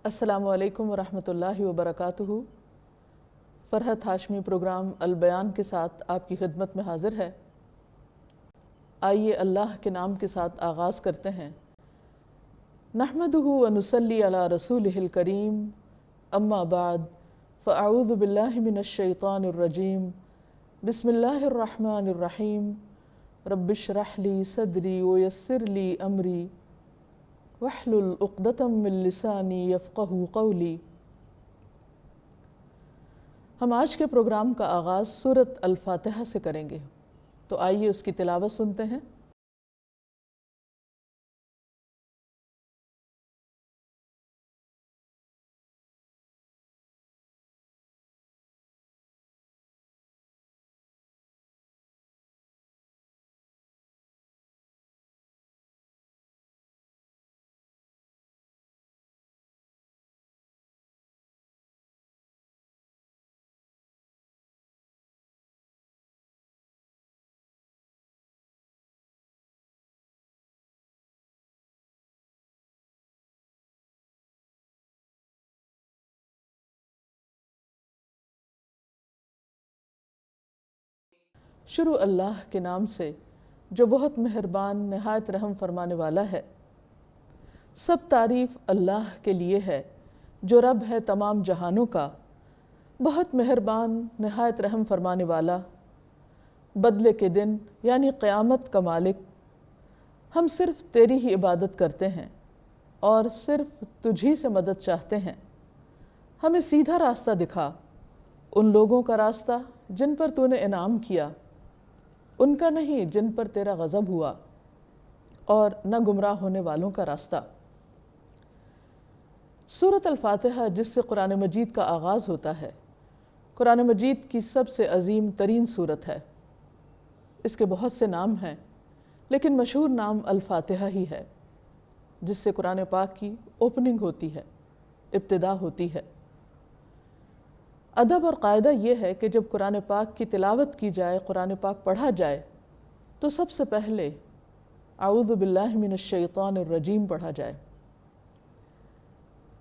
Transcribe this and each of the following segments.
السلام علیکم ورحمۃ اللہ وبرکاتہ۔ فرحت ہاشمی پروگرام البیان کے ساتھ آپ کی خدمت میں حاضر ہے۔ آئیے اللہ کے نام کے ساتھ آغاز کرتے ہیں۔ نحمدہ ونصلی علی رسولہ الکریم، اما بعد فاعوذ باللہ من الشیطان الرجیم، بسم اللہ الرحمن الرحیم، رب اشرح لی صدری ویسر لی امری واحلل عقدۃ من لسانی یفقہوا قولی۔ ہم آج کے پروگرام کا آغاز سورۃ الفاتحہ سے کریں گے، تو آئیے اس کی تلاوت سنتے ہیں۔ شروع اللہ کے نام سے جو بہت مہربان نہایت رحم فرمانے والا ہے۔ سب تعریف اللہ کے لیے ہے جو رب ہے تمام جہانوں کا، بہت مہربان نہایت رحم فرمانے والا، بدلے کے دن یعنی قیامت کا مالک۔ ہم صرف تیری ہی عبادت کرتے ہیں اور صرف تجھی سے مدد چاہتے ہیں۔ ہمیں سیدھا راستہ دکھا، ان لوگوں کا راستہ جن پر تو نے انعام کیا، ان کا نہیں جن پر تیرا غضب ہوا، اور نہ گمراہ ہونے والوں کا راستہ۔ سورۃ الفاتحہ جس سے قرآن مجید کا آغاز ہوتا ہے، قرآن مجید کی سب سے عظیم ترین سورت ہے۔ اس کے بہت سے نام ہیں، لیکن مشہور نام الفاتحہ ہی ہے، جس سے قرآن پاک کی اوپننگ ہوتی ہے، ابتدا ہوتی ہے۔ ادب اور قاعدہ یہ ہے کہ جب قرآن پاک کی تلاوت کی جائے، قرآن پاک پڑھا جائے، تو سب سے پہلے اعوذ باللہ من الشیطان الرجیم پڑھا جائے۔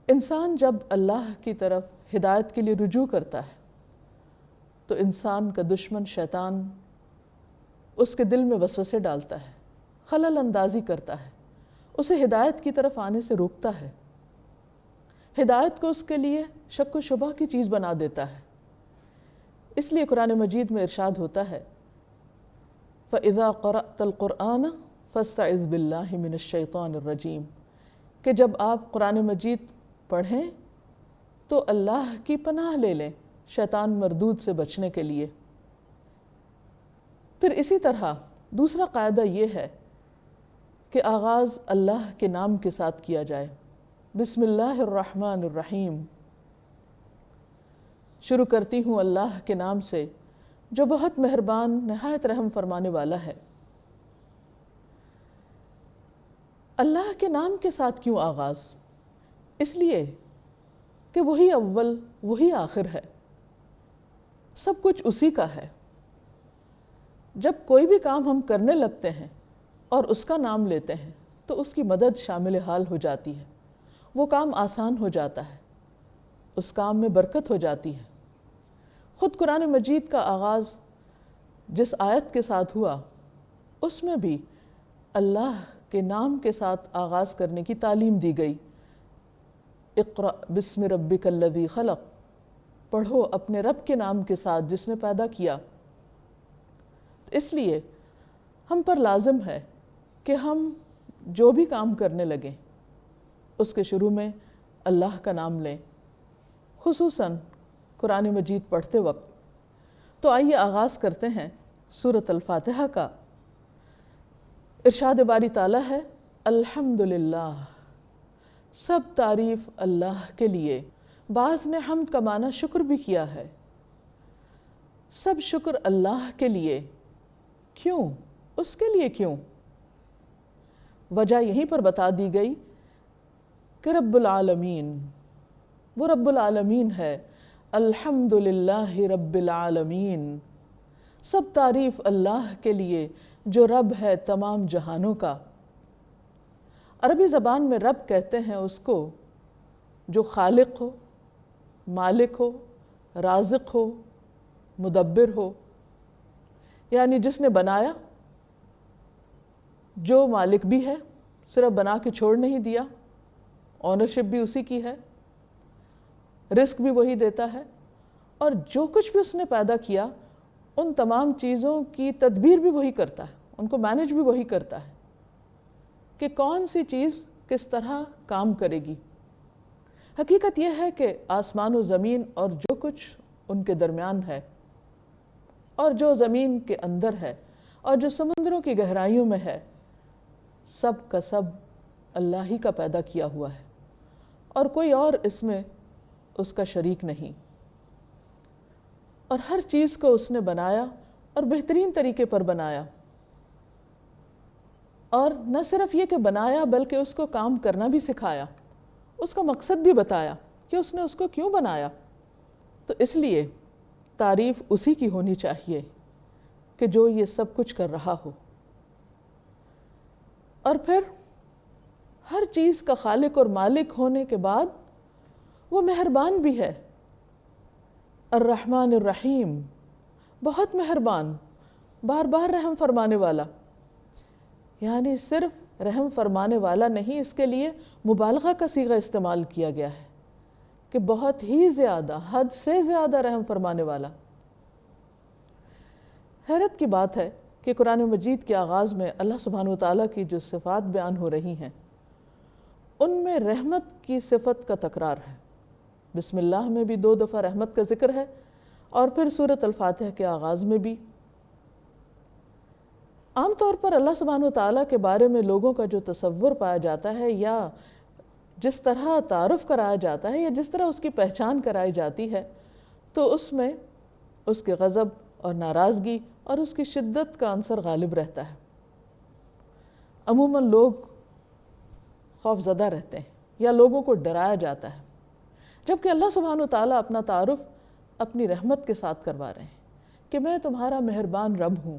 انسان جب اللہ کی طرف ہدایت کے لیے رجوع کرتا ہے تو انسان کا دشمن شیطان اس کے دل میں وسوسے ڈالتا ہے، خلل اندازی کرتا ہے، اسے ہدایت کی طرف آنے سے روکتا ہے، ہدایت کو اس کے لیے شک و شبہ کی چیز بنا دیتا ہے۔ اس لیے قرآن مجید میں ارشاد ہوتا ہے فَإِذَا قَرَأْتَ الْقُرْآنَ فَاسْتَعِذْ بِاللَّهِ مِنَ الشَّيْطَانِ الرَّجِيمِ، کہ جب آپ قرآن مجید پڑھیں تو اللہ کی پناہ لے لیں شیطان مردود سے بچنے کے لیے۔ پھر اسی طرح دوسرا قاعدہ یہ ہے کہ آغاز اللہ کے نام کے ساتھ کیا جائے۔ بسم اللہ الرحمن الرحیم، شروع کرتی ہوں اللہ کے نام سے جو بہت مہربان نہایت رحم فرمانے والا ہے۔ اللہ کے نام کے ساتھ کیوں آغاز؟ اس لیے کہ وہی اول وہی آخر ہے، سب کچھ اسی کا ہے۔ جب کوئی بھی کام ہم کرنے لگتے ہیں اور اس کا نام لیتے ہیں تو اس کی مدد شامل حال ہو جاتی ہے، وہ کام آسان ہو جاتا ہے، اس کام میں برکت ہو جاتی ہے۔ خود قرآن مجید کا آغاز جس آیت کے ساتھ ہوا، اس میں بھی اللہ کے نام کے ساتھ آغاز کرنے کی تعلیم دی گئی۔ اقرأ بسم ربک الذی خلق، پڑھو اپنے رب کے نام کے ساتھ جس نے پیدا کیا۔ اس لیے ہم پر لازم ہے کہ ہم جو بھی کام کرنے لگیں اس کے شروع میں اللہ کا نام لیں، خصوصاً قرآن مجید پڑھتے وقت۔ تو آئیے آغاز کرتے ہیں سورۃ الفاتحہ کا۔ ارشاد باری تعالیٰ ہے الحمدللہ، سب تعریف اللہ کے لیے۔ بعض نے حمد کا معنی شکر بھی کیا ہے۔ سب شکر اللہ کے لیے۔ کیوں؟ اس کے لیے کیوں؟ وجہ یہیں پر بتا دی گئی کہ رب العالمین، وہ رب العالمین ہے۔ الحمدللہ رب العالمین، سب تعریف اللہ کے لیے جو رب ہے تمام جہانوں کا۔ عربی زبان میں رب کہتے ہیں اس کو جو خالق ہو، مالک ہو، رازق ہو، مدبر ہو، یعنی جس نے بنایا، جو مالک بھی ہے، صرف بنا کے چھوڑ نہیں دیا، اونرشپ بھی اسی کی ہے، رزق بھی وہی دیتا ہے، اور جو کچھ بھی اس نے پیدا کیا ان تمام چیزوں کی تدبیر بھی وہی کرتا ہے، ان کو مینج بھی وہی کرتا ہے کہ کون سی چیز کس طرح کام کرے گی۔ حقیقت یہ ہے کہ آسمان و زمین اور جو کچھ ان کے درمیان ہے، اور جو زمین کے اندر ہے، اور جو سمندروں کی گہرائیوں میں ہے، سب کا سب اللہ ہی کا پیدا کیا ہوا ہے، اور کوئی اور اس میں اس کا شریک نہیں، اور ہر چیز کو اس نے بنایا اور بہترین طریقے پر بنایا، اور نہ صرف یہ کہ بنایا بلکہ اس کو کام کرنا بھی سکھایا، اس کا مقصد بھی بتایا کہ اس نے اس کو کیوں بنایا۔ تو اس لیے تعریف اسی کی ہونی چاہیے کہ جو یہ سب کچھ کر رہا ہو، اور پھر ہر چیز کا خالق اور مالک ہونے کے بعد وہ مہربان بھی ہے، الرحمن الرحیم، بہت مہربان، بار بار رحم فرمانے والا، یعنی صرف رحم فرمانے والا نہیں، اس کے لیے مبالغہ کا صیغہ استعمال کیا گیا ہے کہ بہت ہی زیادہ، حد سے زیادہ رحم فرمانے والا۔ حیرت کی بات ہے کہ قرآن مجید کے آغاز میں اللہ سبحانہ وتعالیٰ کی جو صفات بیان ہو رہی ہیں ان میں رحمت کی صفت کا تکرار ہے۔ بسم اللہ میں بھی 2 دفعہ رحمت کا ذکر ہے، اور پھر سورۃ الفاتحہ کے آغاز میں بھی۔ عام طور پر اللہ سبحانہ وتعالیٰ کے بارے میں لوگوں کا جو تصور پایا جاتا ہے، یا جس طرح تعارف کرایا جاتا ہے، یا جس طرح اس کی پہچان کرائی جاتی ہے، تو اس میں اس کے غضب اور ناراضگی اور اس کی شدت کا عنصر غالب رہتا ہے۔ عموماً لوگ خوف زدہ رہتے ہیں یا لوگوں کو ڈرایا جاتا ہے، جبکہ اللہ سبحانہ وتعالیٰ اپنا تعارف اپنی رحمت کے ساتھ کروا رہے ہیں کہ میں تمہارا مہربان رب ہوں،